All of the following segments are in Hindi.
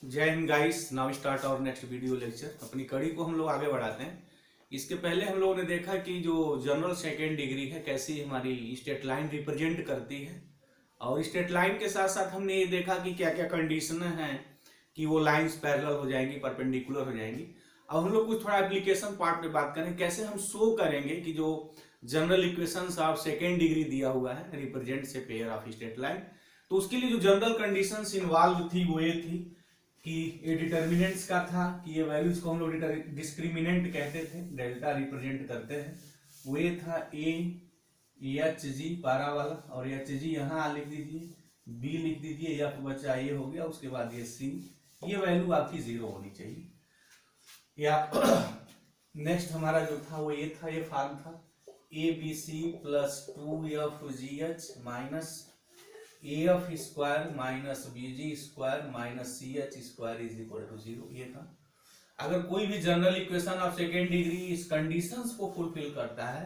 जय हिंद गाइस। नाउ स्टार्ट और नेक्स्ट वीडियो लेक्चर। अपनी कड़ी को हम लोग आगे बढ़ाते हैं। इसके पहले हम लोगों ने देखा कि जो जनरल सेकेंड डिग्री है कैसी हमारी स्ट्रेट लाइन रिप्रेजेंट करती है, और स्ट्रेट लाइन के साथ साथ हमने ये देखा कि क्या क्या कंडीशन हैं कि वो लाइंस पैरेलल हो जाएंगी, परपेंडिकुलर हो जाएंगी। अब हम लोग कुछ थोड़ा एप्लीकेशन पार्ट पे बात करें, कैसे हम शो करेंगे कि जो general equations of second degree दिया हुआ है रिप्रेजेंट से पेयर ऑफ स्ट्रेट लाइन। तो उसके लिए जो जनरल कंडीशंस इन्वॉल्व थी वो ये थी कि ये डिटर्मिनेंट्स का था कि ये वैल्यूज को हम लोग डिस्क्रिमिनेंट कहते थे, डेल्टा रिप्रेजेंट करते हैं। वो ये था ए एच जी पारा वाला, और एच जी यहाँ लिख दीजिए, बी लिख दीजिए, एफ बचा ये हो गया, उसके बाद ये सी। ये वैल्यू आपकी जीरो होनी चाहिए। या नेक्स्ट हमारा जो था वो ये था, ये फॉर्म था A B C plus 2f(g(h) minus AF square minus BG square minus CH square is equal to 0। ये था। अगर कोई भी general equation of second degree इस कंडीशंस को फुलफिल करता है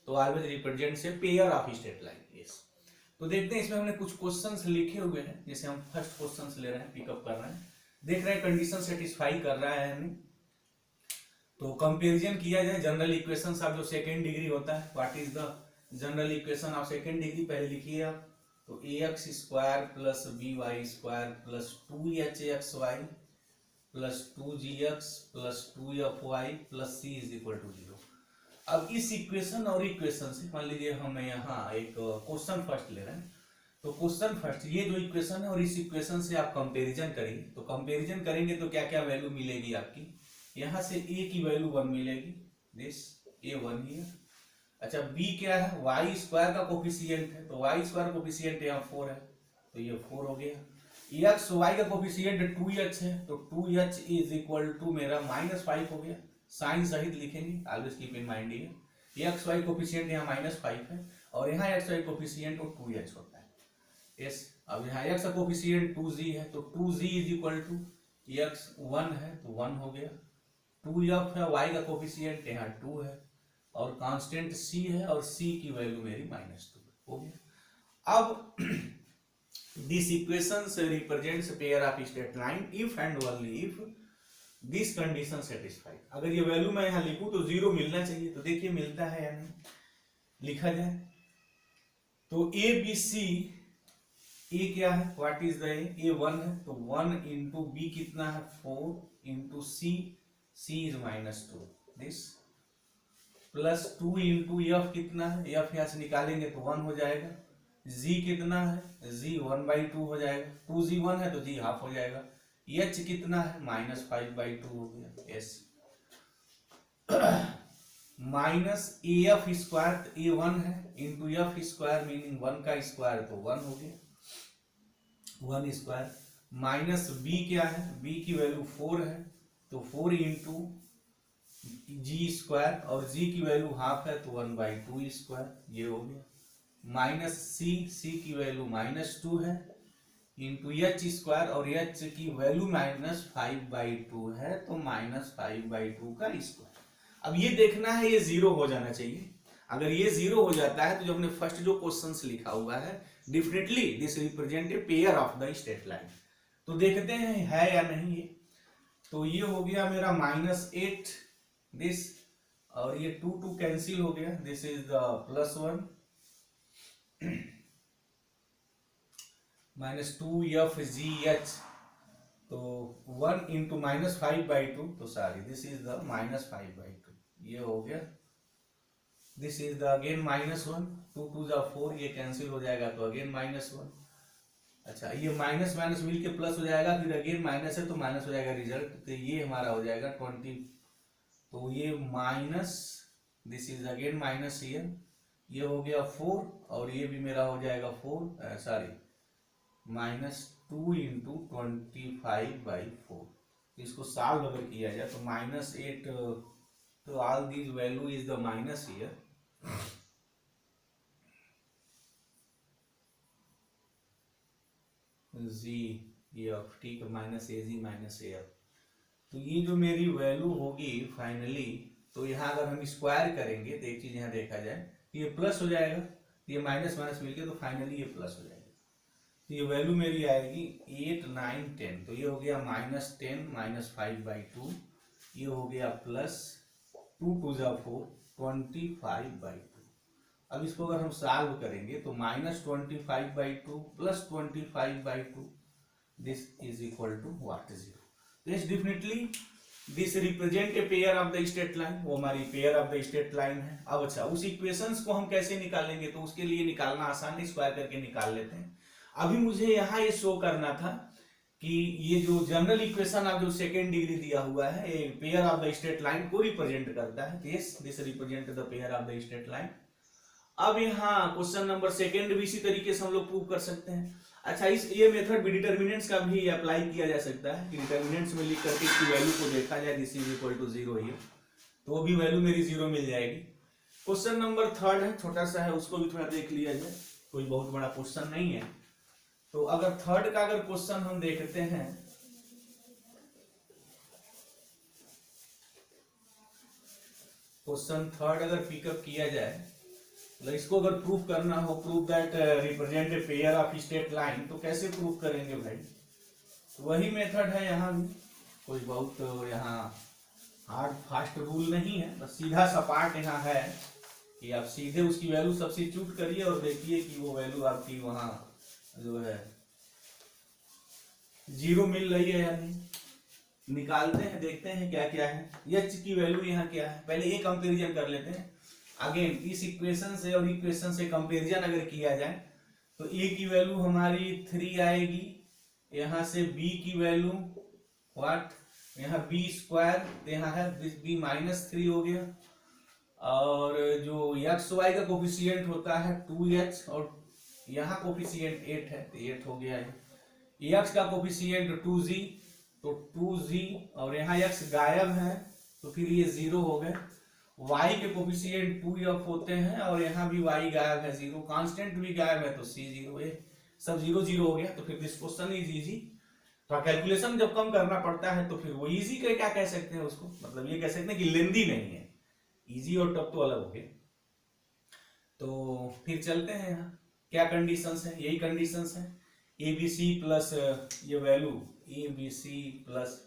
तो ऑलवेज रिप्रेजेंट से pair of straight line. Yes, तो देखते हैं इसमें हमने कुछ क्वेश्चंस लिखे हुए हैं। जैसे हम फर्स्ट क्वेश्चंस ले रहे हैं, पिकअप कर रहे हैं, देख रहे हैं कंडीशन सेटिस्फाई कर रहा है हमें। तो कंपेरिजन किया जाए जनरल इक्वेशंस ऑफ जो सेकेंड डिग्री होता है। What is the general equation of second degree, पहले लिखिए आप। तो ax square plus by square plus 2hxy plus 2gx plus 2fy plus c is equal to 0। अब इस इक्वेशन और इक्वेशन से मान लीजिए हम यहाँ एक क्वेश्चन फर्स्ट ले रहे हैं। तो क्वेश्चन फर्स्ट, ये जो इक्वेशन है और इस इक्वेशन से आप कंपैरिजन करेंगे। तो कंपैरिजन करेंगे तो क्या क्या वैल्यू मिलेगी आपकी। यहाँ से a की वैल्यू 1 मिलेगी, दिस a1 हियर। अच्छा, b क्या है, वाई स्क्वायर का कोफिशिएंट है, तो वाई स्क्वायर कोफिशिएंट यहाँ 4 है, तो ये 4 हो गया। एक्स वाई का कोफिशिएंट 2h है, तो 2h इज इक्वल टू मेरा -5 हो गया। साइन सहित लिखेंगे, ऑलवेज कीप इन माइंड। ये एक्स वाई कोफिशिएंट यहाँ -5 है, और यहाँ एक्स वाई कोफिशिएंट 2h होता है। यस, अब यहाँ एक्स का कोफिशिएंट 2z है, तो 2z is equal to x 1 है, तो 1 हो गया। 2f है, वाई का कोफिशिएंट यहाँ 2 है, और कांस्टेंट c है, और c की वैल्यू मेरी -2 हो गया। अब this equation represents pair of straight line if and only if this condition satisfied. अगर ये वैल्यू मैं यहाँ लिखूं तो 0 मिलना चाहिए। तो देखिए मिलता है या नहीं, लिखा जाए तो ए बी सी, ए क्या है, व्हाट इज द ए 1 है, तो 1 इंटू बी कितना है 4 into C is -2, this plus 2 into F कितना है, एफ यहाँ से निकालेंगे तो 1 हो जाएगा। जी कितना है, जी 1/2 हो जाएगा, 2g 1 है तो जी हाफ हो जाएगा। एच कितना है, -5/2 हो गया। S minus AF square, A1 है, इंटू एफ स्क्वायर मीनिंग 1 का स्क्वायर, तो 1 हो गया, 1 स्क्वायर। माइनस बी क्या है, बी की वैल्यू 4 है, तो 4 इंटू जी स्क्वायर, और जी की वैल्यू हाफ है, तो 1/2 स्क्वायर, ये हो गया। माइनस सी की वैल्यू -2 है, इंटू एच स्क्वायर, और एच की वैल्यू -5/2 है, तो -5/2 का स्क्वायर। अब ये देखना है ये 0 हो जाना चाहिए। अगर ये 0 हो जाता है तो जो हमने फर्स्ट जो क्वेश्चंस लिखा हुआ है, definitely this represent a pair of the straight line. तो देखते हैं है या नहीं ये। तो ये हो गया मेरा -8 दिस, और ये 2 कैंसिल हो गया, दिस इज द +1 -2fgh, तो 1 इंटू -5/2, तो सॉरी दिस इज द -5/2, ये हो गया। दिस इज द अगेन -1, 2 2 जा 4, ये कैंसिल हो जाएगा, तो अगेन -1। अच्छा, ये माइनस माइनस मिलके प्लस हो जाएगा, फिर अगेन माइनस है तो माइनस हो जाएगा रिजल्ट, तो ये हमारा हो जाएगा 20। तो ये minus, this is again minus here, ये हो गया 4, और ये भी मेरा हो जाएगा 4, सॉरी -2 इंटू 25/4। इसको सॉल्व अगर किया जाए तो -8, तो all these value is the minus here. G F, ठीक है, -AG-AF। तो ये जो मेरी वैल्यू होगी फाइनली, तो यहाँ अगर हम स्क्वायर करेंगे तो एक चीज यहाँ देखा जाए, तो ये प्लस हो जाएगा, तो ये माइनस माइनस मिलके तो फाइनली ये प्लस हो जाएगा। तो ये वैल्यू मेरी आएगी 8 9 10, तो ये हो गया -10 -5/2, ये हो गया प्लस 2 2 जा 4 25/2। अब इसको अगर हम सॉल्व करेंगे तो -25/2 plus 25/2, this is equal to what? 0। This definitely this represent a pair of the straight line, वो हमारी pair of the straight line है। अब अच्छा, उस इक्वेशंस को हम कैसे निकालेंगे? तो उसके लिए निकालना आसान है, स्क्वायर करके निकाल लेते हैं। अभी मुझे यहाँ ये शो करना था कि ये जो जनरल इक्वेशन ऑफ जो सेकेंड डिग्री दिया हुआ है, ए pair of the straight line को रिप्रेजेंट करता है। This represent the pair of the straight line. अब यहाँ क्वेश्चन नंबर सेकेंड भी इसी तरीके से हम लोग प्रूव कर सकते हैं। अच्छा, इस ये मेथड भी डिटर्मिनेंट्स का भी अप्लाई किया जा सकता है कि डिटर्मिनेंट्स में लिख करके इसकी वैल्यू को देखा जाए, दिस इज इक्वल टू 0 ही, तो वो भी वैल्यू मेरी 0 मिल जाएगी। क्वेश्चन नंबर थर्ड है, छोटा सा है, उसको भी थोड़ा देख लिया जाए, कोई बहुत बड़ा क्वेश्चन नहीं है। तो अगर थर्ड का अगर क्वेश्चन हम देखते हैं, क्वेश्चन थर्ड अगर पिकअप किया जाए, मतलब इसको अगर प्रूफ करना हो, proof that represent a pair of straight line, तो कैसे प्रूफ करेंगे भाई? तो वही मेथड है यहाँ भी, कोई बहुत यहाँ हार्ड फास्ट रूल नहीं है, बस सीधा सा पार्ट यहाँ है कि आप सीधे उसकी वैल्यू सब्स्टिट्यूट करिए और देखिए कि वो वैल्यू आपकी वहाँ जो है 0 मिल रही है या नहीं। निकालते हैं, देखते हैं क्या क्या है। एच की वैल्यू यहाँ क्या है, पहले ये कंपेरिजन कर लेते हैं। अगेन इस इक्वेशन से और इक्वेशन से कंपेरिजन अगर किया जाए तो ए की वैल्यू हमारी 3 आएगी, यहाँ से बी की वैल्यू व्हाट, यहाँ बी स्क्वायर, यहाँ है बी -3 हो गया, और जो एक्स वाई का कोफिशिएंट होता है 2h, और यहाँ कोफिशिएंट 8 है तो 8 हो गया है। एक्स का कोफिशिएंट 2z, तो 2z, और यहाँ x गायब है तो फिर ये 0 हो गए। y के कोफिशिएंट 2f होते हैं और यहाँ भी y गायब है, 0, कांस्टेंट भी गायब है तो c 0, ये सब 0 0 हो गया। तो फिर दिस क्वेश्चन इज इजी। तो कैलकुलेशन जब कम करना पड़ता है तो फिर वो इजी का क्या कह सकते हैं उसको, मतलब ये कह सकते हैं कि लेंदी नहीं है, इजी और टफ तो अलग हो गए। तो फिर चलते हैं यहाँ क्या कंडीशंस है, यही कंडीशंस है, ABC प्लस ये value ABC plus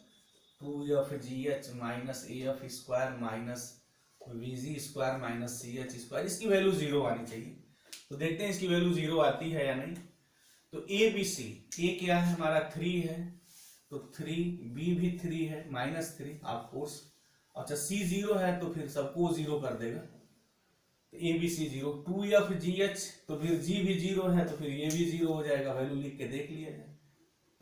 2FGH minus AF square minus VG square minus CH square, इसकी वैल्यू 0 आनी चाहिए। तो देखते हैं इसकी वैल्यू 0 आती है या नहीं। तो ABC, A क्या है हमारा 3 है, तो 3, B भी 3 है -3 ऑफ कोर्स, अच्छा C 0 है तो फिर सबको 0 कर देगा, तो ABC 0, 2FGH, तो फिर G भी 0 है तो फिर ये भी 0 हो जाएगा, वैल्यू लिख के देख लिया जाए।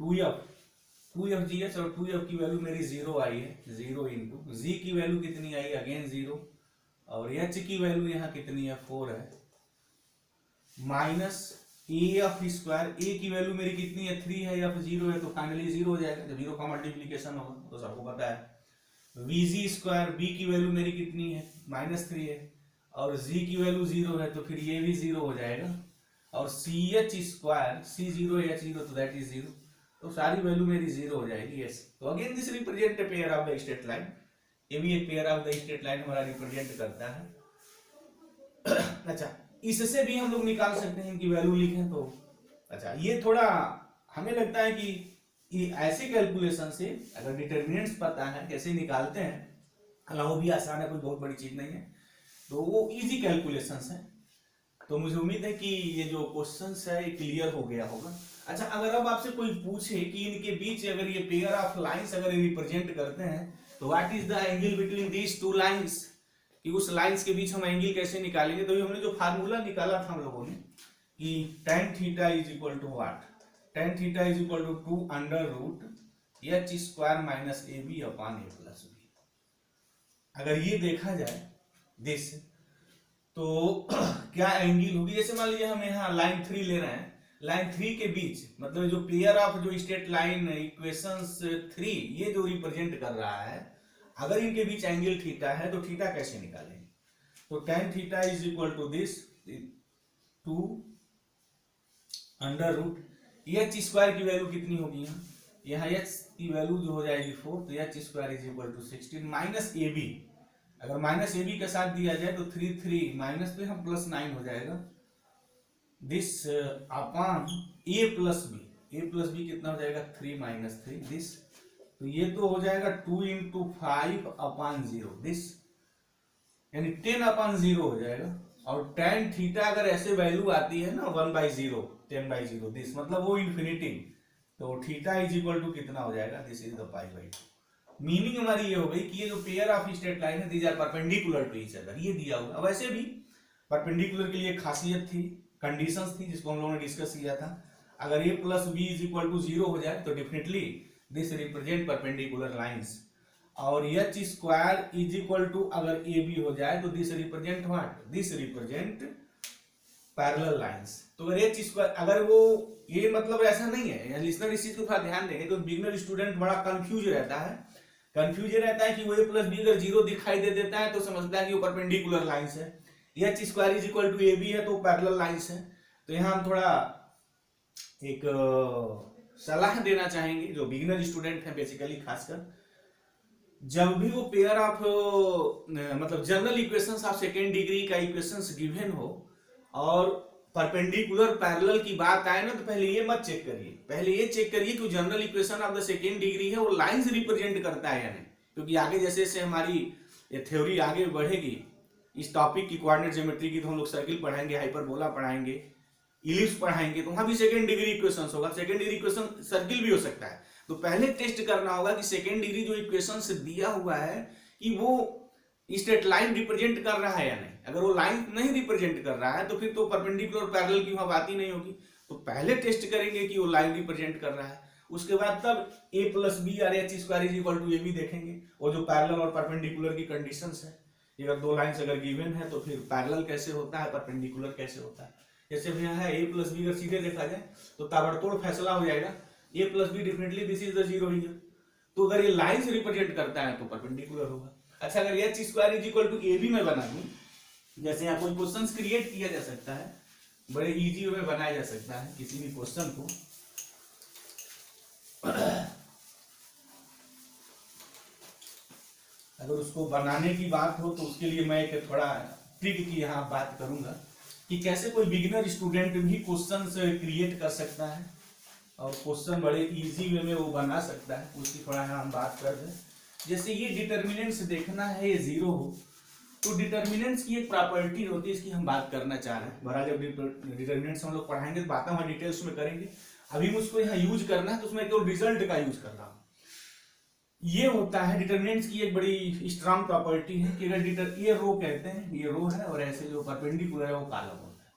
2FGH और 2F की वैल्यू मेरी 0 आई है, 0 इंटू G की वैल्यू कितनी आई, अगेन 0, और H की वैल्यू यहाँ कितनी है 4 है, माइनस AF स्क्वायर, A की वैल्यू मेरी कितनी है 3 है, F 0 है तो फाइनली 0 हो जाएगा, जब 0 का मल्टीप्लीकेशन होगा तो सबको पता है। VG स्क्वायर, B की वैल्यू मेरी कितनी है -3 है, और G की वैल्यू 0 है तो फिर ये भी 0 हो जाएगा, और CH स्क्वायर, C 0 H 0 तो दैट इज 0, तो सारी वैल्यू मेरी 0 हो जाएगी। यस, तो again this represent a pair of the straight line, ये भी एक pair of the straight line हमारा रिप्रेजेंट करता है। अच्छा, इससे भी हम लोग निकाल सकते हैं कि वैल्यू लिखें तो, अच्छा ये थोड़ा हमें लगता है कि ये ऐसे कैलकुलेशन से अगर डिटर्मिनेंट्स पता है कैसे निकालते हैं, हालांकि वो भी आसान है, कोई बहुत बड़ी चीज नहीं है, तो वो इजी कैलकुलेशंस है। तो मुझे उम्मीद है कि ये जो क्वेश्चंस है ये क्लियर हो गया होगा। अच्छा, अगर अब आपसे कोई पूछे कि इनके बीच अगर ये पेयर ऑफ लाइंस अगर रिप्रेजेंट करते हैं तो what is the angle between these two lines, कि उस लाइंस के बीच हम एंगल कैसे निकालेंगे, तो ये हमने जो फार्मूला निकाला था हम लोगों ने कि tan theta is equal to what, tan theta is equal to 2 under root h square minus AB upon a plus b। अगर ये देखा जाए दिस, तो क्या एंगल होगी, जैसे मान लीजिए हम यहाँ लाइन 3 ले रहे हैं, लाइन 3 के बीच मतलब जो पेयर ऑफ जो स्ट्रेट लाइन इक्वेशंस 3 ये जो रिप्रेजेंट कर रहा है, अगर इनके बीच एंगल थीटा है तो थीटा कैसे निकालेंगे, तो tan theta is equal to this 2 under root h square की वैल्यू कितनी होगी, यहाँ h की वैल्यू जो हो जाएगी 4, तो h square is equal to 16 minus AB, अगर माइनस AB के साथ दिया जाए तो 3 3 माइनस पे हम +9 हो जाएगा, this upon A plus B कितना हो जाएगा 3 माइनस 3 दिस, तो ये तो हो जाएगा 2 इंटू 5/0 दिस, यानी 10/0 हो जाएगा। और tan थीटा अगर ऐसे वैल्यू आती है ना 1/0 10/0 दिस, मतलब वो इन्फिनिटी, तो थीटा इज इक्वल टू कितना हो जाएगा, दिस इज द π/2। मीनिंग हमारी ये हो गई कि ये जो पेयर ऑफ स्ट्रेट लाइन है these are perpendicular to each other, ये दिया हुआ। वैसे भी परपेंडिकुलर के लिए खासियत थी, कंडीशंस थी जिसको हम लोगों ने डिस्कस किया था। अगर a plus B is equal to 0 हो जाए तो definitely this represent perpendicular lines, और H square is equal to अगर ए बी हो जाए तो this represent what, this represent parallel lines. तो अगर एच स्क्वायर, अगर वो ये मतलब ऐसा नहीं है, लिसनर इस चीज को थोड़ा ध्यान देंगे तो बिगिनर स्टूडेंट बड़ा कंफ्यूज रहता है, कि वो ए प्लस बी अगर 0 दिखाई दे देता है तो समझता है कि वो परपेंडिकुलर लाइंस है, H square is equal to A B है तो पैरेलल लाइंस है। तो यहाँ हम थोड़ा एक सलाह देना चाहेंगे जो बिगिनर स्टूडेंट है बेसिकली, खासकर जब भी वो पेयर ऑफ मतलब general equations of second degree का इक्वेशंस गिवन हो और परपेंडिकुलर पैरेलल की बात आए ना, तो पहले ये मत चेक करिए, पहले ये चेक करिए कि general equation of the second degree है वो लाइंस रिप्रेजेंट करता है या नहीं। क्योंकि आगे जैसे जैसे हमारी ये थ्योरी आगे बढ़ेगी इस टॉपिक की, कोऑर्डिनेट ज्योमेट्री की, तो हम लोग सर्किल पढ़ाएंगे, हाइपरबोला पढ़ाएंगे, इलिप्स पढ़ाएंगे, तो वहां भी सेकेंड डिग्री इक्वेशंस होगा। सेकेंड डिग्री इक्वेशन सर्किल भी हो सकता है, तो पहले टेस्ट करना होगा कि सेकेंड डिग्री जो इक्वेशंस दिया हुआ है कि वो स्ट्रेट लाइन रिप्रेजेंट कर रहा है या नहीं। अगर वो लाइन नहीं रिप्रेजेंट कर रहा है तो फिर तो परपेंडिकुलर पैरेलल की वहां बात ही नहीं होगी। तो पहले टेस्ट करेंगे कि वो लाइन रिप्रेजेंट कर रहा है, उसके बाद तब a प्लस बी और H square is equal to A B देखेंगे, और जो पैरेलल और परपेंडिकुलर की कंडीशंस है, अगर दो लाइंस अगर गिवन है तो फिर पैरेलल कैसे होता है, परपेंडिकुलर कैसे होता है। जैसे यहाँ है a प्लस बी, अगर सीधे देखा जाए तो ताबड़तोड़ फैसला हो जाएगा, a plus be definitely this is the 0 here. तो अगर ये लाइंस रिप्रेजेंट करता है तो परपेंडिकुलर होगा। अच्छा, अगर H square is equal to A B में बना दूं, जैसे यहाँ कोई क्वेश्चंस क्रिएट किया जा सकता है, बड़े इजी वे में बनाया जा सकता है किसी भी क्वेश्चन को। अगर उसको बनाने की बात हो तो उसके लिए मैं एक थोड़ा ट्रिक की यहाँ बात करूंगा कि कैसे कोई बिगिनर स्टूडेंट भी क्वेश्चंस क्रिएट कर सकता है और क्वेश्चन बड़े इजी वे में वो बना सकता है, उसकी थोड़ा यहाँ हम बात कर रहे हैं। जैसे ये डिटर्मिनेंट्स देखना है, ये 0 हो तो डिटर्मिनेंट्स की एक प्रॉपर्टी होती है, इसकी हम बात करना चाह रहे हैं। बड़ा जब डिटर्मिनेंट्स हम लोग पढ़ाएंगे तो बातें हम डिटेल्स में करेंगे, अभी मुझको यहाँ यूज करना है तो उसमें केवल रिजल्ट का यूज कर रहा हूँ। ये होता है डिटर्मिनेंट्स की एक बड़ी स्ट्रांग प्रॉपर्टी है कि अगर ये रो कहते हैं, ये रो है और ऐसे जो परपेंडिकुलर है वो कॉलम होता है।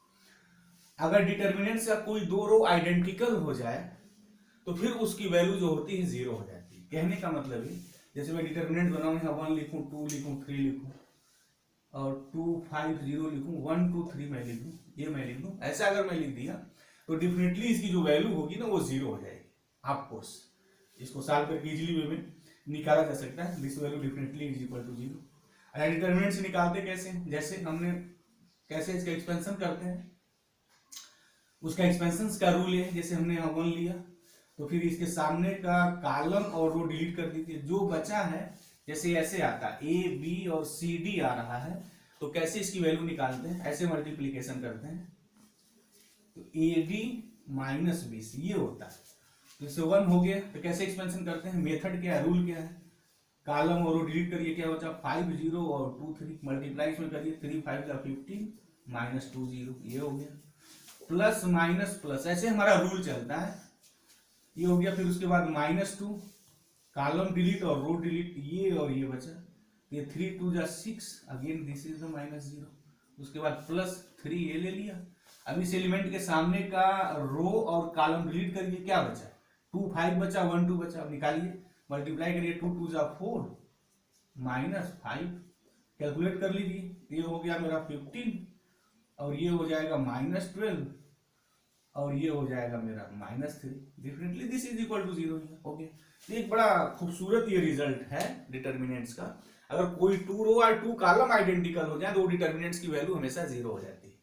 अगर डिटर्मिनेंट्स का कोई दो रो आइडेंटिकल हो जाए तो फिर उसकी वैल्यू जो होती है 0 हो जाती है। कहने का मतलब है, जैसे मैं डिटर्मिनेंट बनाऊं, यहाँ 1 लिखूं, 2 लिखूं, 3 लिखूं और 2 5 0 लिखूं, 1 2 3 मैं लिख दूं, ये मैं लिख दूं, ऐसा अगर मैं लिख दिया तो डेफिनेटली इसकी जो वैल्यू होगी ना वो 0 हो जाएगी। ऑफ कोर्स इसको सॉल्व करके इजीली वे में निकाला जा सकता है, this value definitely is equal to 0। अगर डिटर्मिनेंट से निकालते कैसे, जैसे हमने कैसे इसका एक्सपेंशन करते हैं, उसका एक्सपेंशन का रूल है। जैसे हमने यहाँ 1 लिया तो फिर इसके सामने का कॉलम और रो डिलीट कर दीजिए, जो बचा है जैसे ऐसे आता है ए बी और सी डी आ रहा है, तो कैसे इसकी वैल्यू निकालते हैं, ऐसे मल्टीप्लीकेशन करते हैं, तो A B minus B C ये होता है। जैसे 1 हो गया तो कैसे एक्सपेंशन करते हैं, मेथड क्या है, रूल क्या है, कॉलम और रो डिलीट करिए, क्या बचा 5 0 और 2 3 मल्टीप्लाई इसमें करिए, 3 5 15 माइनस 2 0, ये हो गया। प्लस माइनस प्लस, ऐसे हमारा रूल चलता है, ये हो गया। फिर उसके बाद -2 कॉलम डिलीट और रो डिलीट, ये और ये बचा, ये 3 2 6 अगेन दिस इज द -0। उसके बाद +3 ये ले लिया। अब इस एलिमेंट के सामने का रो और कॉलम डिलीट करिए, क्या बचा 2 5 बचा, 1 2 बचा। अब निकालिए, मल्टीप्लाई करिए, 2 2 4 -5 कैलकुलेट कर लीजिए, ये हो गया मेरा 15 और ये हो जाएगा -12 और ये हो जाएगा मेरा -3। Definitely this is equal to 0 हो गया। एक बड़ा खूबसूरत ये रिजल्ट है डिटर्मिनेंट्स का। अगर कोई 2 रो और 2 कॉलम आइडेंटिकल हो जाए तो डिटर्मिनेंट्स की वैल्यू हमेशा 0 हो जाती है।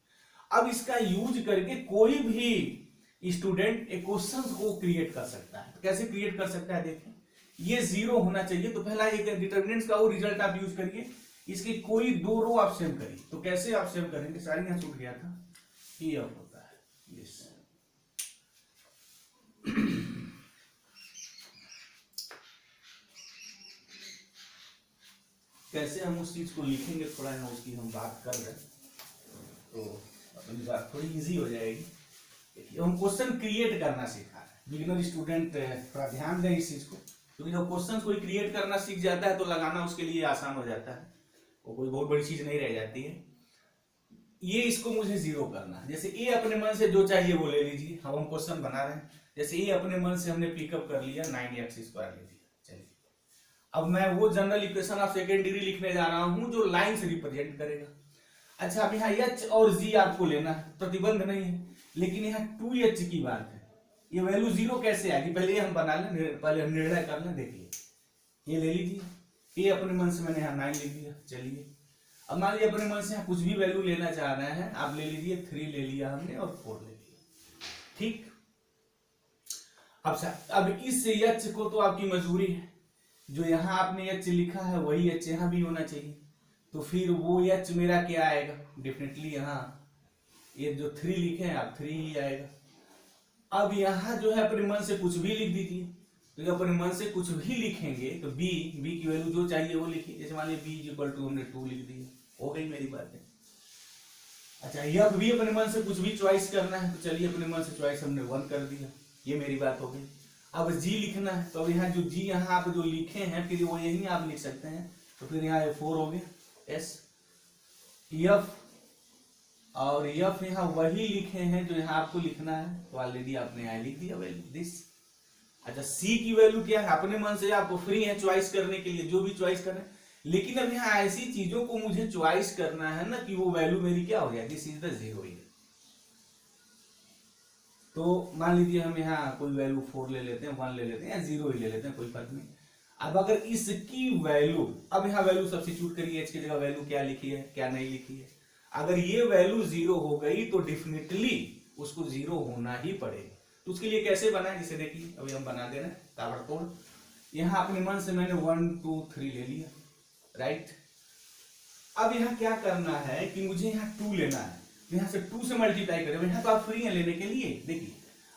अब इसका यूज करके कोई भी स्टूडेंट एक क्वेश्चन को क्रिएट कर सकता है। कैसे क्रिएट कर सकता है, देखें, ये 0 होना चाहिए, तो पहला एक डिटर्मिनेंट्स का वो रिजल्ट आप यूज करिए, इसकी कोई 2 रो आप सेव करिए। तो कैसे आप सेव करेंगे, सारी यहाँ छूट गया था, ये अब होता है यस, कैसे हम उस चीज को लिखेंगे, थोड़ा यहाँ उसकी हम बात कर रहे हैं, तो अपनी बात थोड़ी इजी हो जाएगी। हम क्वेश्चन क्रिएट करना सीखा है, बिगिनर स्टूडेंट थोड़ा ध्यान दें इस चीज को, क्योंकि जब क्वेश्चन कोई क्रिएट करना सीख जाता है तो लगाना उसके लिए आसान हो जाता है, वो कोई बहुत बड़ी चीज नहीं रह जाती है। ये इसको मुझे जीरो करना है, जैसे ए अपने मन से जो चाहिए वो ले लीजिए। अब हम क्वेश्चन बना रहे हैं, जैसे ए अपने मन से हमने पिकअप कर लिया 9x² ले लिया। चलिए अब मैं वो general equation of second degree लिखने जा रहा हूं जो लाइन से रिप्रेजेंट करेगा। अच्छा, अब यहाँ h और g आपको लेना है, प्रतिबंध नहीं है, लेकिन यहाँ 2h की बात है। ये वैल्यू जीरो कैसे आएगी, पहले हम बना लें, पहले हम निर्णय कर लें। देखिए ये ले लीजिए, ए अपने मन से मैंने यहाँ 9 लिख दिया। चलिए अब मान लीजिए अपने मन से यहाँ कुछ भी वैल्यू लेना चाह रहे हैं, आप ले लीजिए, 3 ले लिया हमने और 4 ले लिया। ठीक, अब इस h को तो आपकी मजबूरी है, जो यहाँ आपने h लिखा है वही h यहाँ भी होना चाहिए, तो फिर वो h मेरा क्या आएगा, डेफिनेटली यहाँ ये जो 3 लिखे हैं आप 3 ही आएगा। अब यहाँ जो है अपने मन से कुछ भी लिख दीजिए, तो जब अपने मन से कुछ भी लिखेंगे तो b की वैल्यू जो चाहिए वो लिखिए। जैसे मान लीजिए b = हमने 2 लिख दिया, हो गई मेरी बात है। अच्छा, यह भी अपने मन से कुछ भी चॉइस करना है, तो चलिए अपने मन से चॉइस हमने 1 कर दिया, ये मेरी बात हो गई। अब g लिखना है, तो अब यहाँ जो g यहाँ आप जो लिखे हैं फिर वो यही आप लिख सकते हैं, तो फिर यहाँ 4 हो गया s। f और f यहाँ वही लिखे हैं जो यहाँ आपको लिखना है, तो ऑलरेडी आपने यहाँ लिख दिया वैल्यू दिस। अच्छा, c की वैल्यू क्या है, अपने मन से आपको फ्री है चॉइस करने के लिए, जो भी चॉइस करें, लेकिन अब यहाँ ऐसी चीजों को मुझे चॉइस करना है ना कि वो वैल्यू मेरी क्या हो जाए, दिस इज द 0। तो मान लीजिए हम यहाँ कोई वैल्यू 4 ले लेते हैं, 1 ले लेते हैं या 0 ही ले लेते हैं, कोई फर्क नहीं। अब अगर इसकी वैल्यू, अब यहाँ वैल्यू सब्स्टिट्यूट करिए, h की जगह वैल्यू क्या लिखी है क्या नहीं लिखी है। अगर ये वैल्यू 0 हो गई तो डेफिनेटली उसको 0 होना ही पड़ेगा। तो उसके लिए कैसे बनाए, जैसे देखिए अभी हम बना दे रहे हैं ताबड़तोड़। यहाँ अपने मन से मैंने 1 2 3 ले लिया, राइट। अब यहाँ क्या करना है कि मुझे यहाँ 2 लेना है, यहाँ से 2 से मल्टीप्लाई करें, यहाँ तो आप फ्री हैं लेने के लिए। देखिए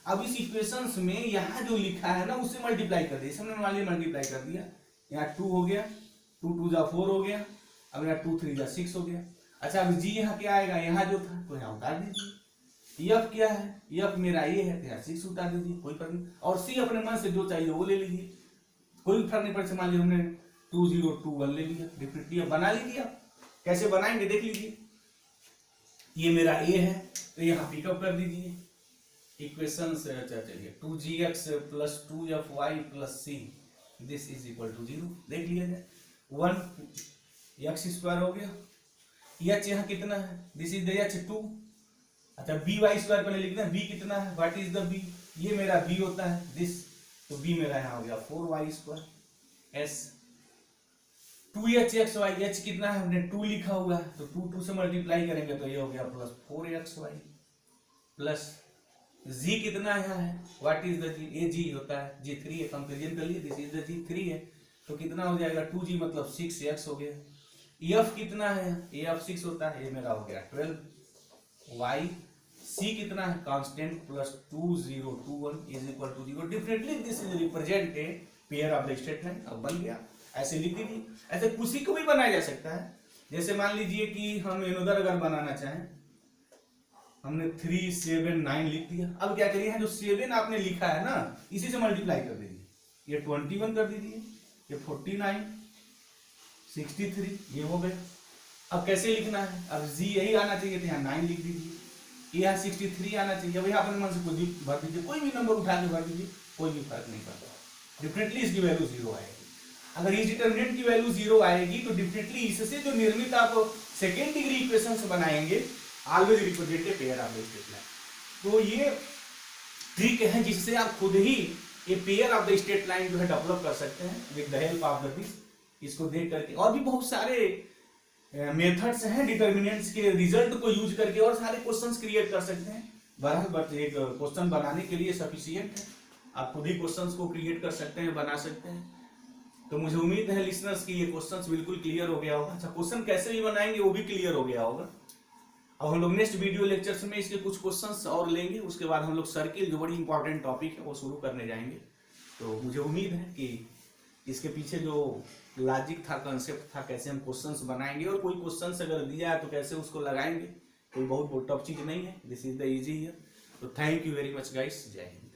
अब इस इक्वेशंस में यहाँ जो लिखा है ना उससे मल्टीप्लाई कर दिया, हमने मान लिया मल्टीप्लाई कर दिया, यहाँ 2 हो गया, 2 2 जा 4 हो गया, अब यहाँ 2 3 जा 6 हो गया। अच्छा, अब जी यहाँ क्या आएगा, यहाँ जो था तो यहाँ उतार दीजिए। एफ क्या है, एफ मेरा ये है, तो यहाँ 6 उतार दीजिए, कोई फर्क नहीं। और सी अपने मन से जो चाहिए वो ले लीजिए, कोई फर्क नहीं पड़ता। मान लीजिए हमने 2 0 2 1 ले लिया, डेफिनेटली अब बना लीजिए। आप कैसे बनाएंगे देख लीजिए, ये मेरा ए है तो यहाँ पिकअप कर दीजिए इक्वेशन से। अच्छा चलिए, 2gx + 2fy + c this is equal to 0, देख लिया जाए। 1x² हो गया, h यहाँ कितना है, दिस इज द h 2। अच्छा, by² पहले लिखना है, b कितना है, व्हाट इज द b, ये मेरा b होता है दिस, तो b मेरा यहाँ हो गया 4y² s। 2hxy, h कितना है, हमने 2 लिखा हुआ है, तो 2 2 से मल्टीप्लाई करेंगे तो ये हो गया +4xy प्लस g कितना यहाँ है, व्हाट इज द g, ये g होता है, g 3 है, कंपेरिजन कर लिए, दिस इज द g 3 है, तो कितना हो जाएगा 2g मतलब 6x हो गया। f कितना है, f 6 होता है, ये मेरा हो गया 12y। c कितना है, constant, +2 0 2 1 is equal to 0। Definitely this is represent a pair of the straight line. अब बन गया, ऐसे लिख दीजिए। ऐसे किसी को भी बनाया जा सकता है, जैसे मान लीजिए कि हम इनोदर अगर बनाना चाहें, हमने 3 7 9 लिख दिया। अब क्या करिए, जो 7 आपने लिखा है ना इसी से मल्टीप्लाई कर दीजिए, ये 21 कर दीजिए, ये 49 63, ये हो गया। अब कैसे लिखना है, अब जी यही आना चाहिए, तो यहाँ 9 लिख दीजिए, यहाँ 63 आना चाहिए। अब यहाँ अपने मन से कुछ भी भर दीजिए, कोई भी नंबर उठा के भर दीजिए, कोई भी फर्क नहीं पड़ता, डेफिनेटली इसकी वैल्यू 0 आएगी। अगर इस डिटर्मिनेंट की वैल्यू 0 आएगी तो डेफिनेटली इससे जो निर्मित आप सेकेंड डिग्री इक्वेशंस बनाएंगे always represent a pair of the straight line. तो ये ट्रिक है जिससे आप खुद ही ये pair of the straight line जो है डेवलप कर सकते हैं with the help of the this, इसको देख करके। और भी बहुत सारे मेथड्स हैं डिटर्मिनेंट्स के रिजल्ट को यूज करके, और सारे क्वेश्चंस क्रिएट कर सकते हैं। बहरहाल बट एक क्वेश्चन बनाने के लिए सफिशिएंट है, आप खुद ही क्वेश्चंस को क्रिएट कर सकते हैं, बना सकते हैं। तो मुझे उम्मीद है लिसनर्स की ये क्वेश्चंस बिल्कुल क्लियर हो गया होगा। अच्छा, क्वेश्चन कैसे भी बनाएंगे वो भी क्लियर हो गया होगा। अब हम लोग नेक्स्ट वीडियो लेक्चर्स में इसके कुछ क्वेश्चंस और लेंगे, उसके बाद हम लोग सर्किल जो बड़ी इंपॉर्टेंट टॉपिक है वो शुरू करने जाएंगे। तो मुझे उम्मीद है कि इसके पीछे जो लॉजिक था, कंसेप्ट था, कैसे हम क्वेश्चंस बनाएंगे और कोई क्वेश्चंस अगर दिया है तो कैसे उसको लगाएंगे, कोई बहुत टफ चीज़ नहीं है। दिस इज द इजी है। तो thank you very much guys, जय हिंद।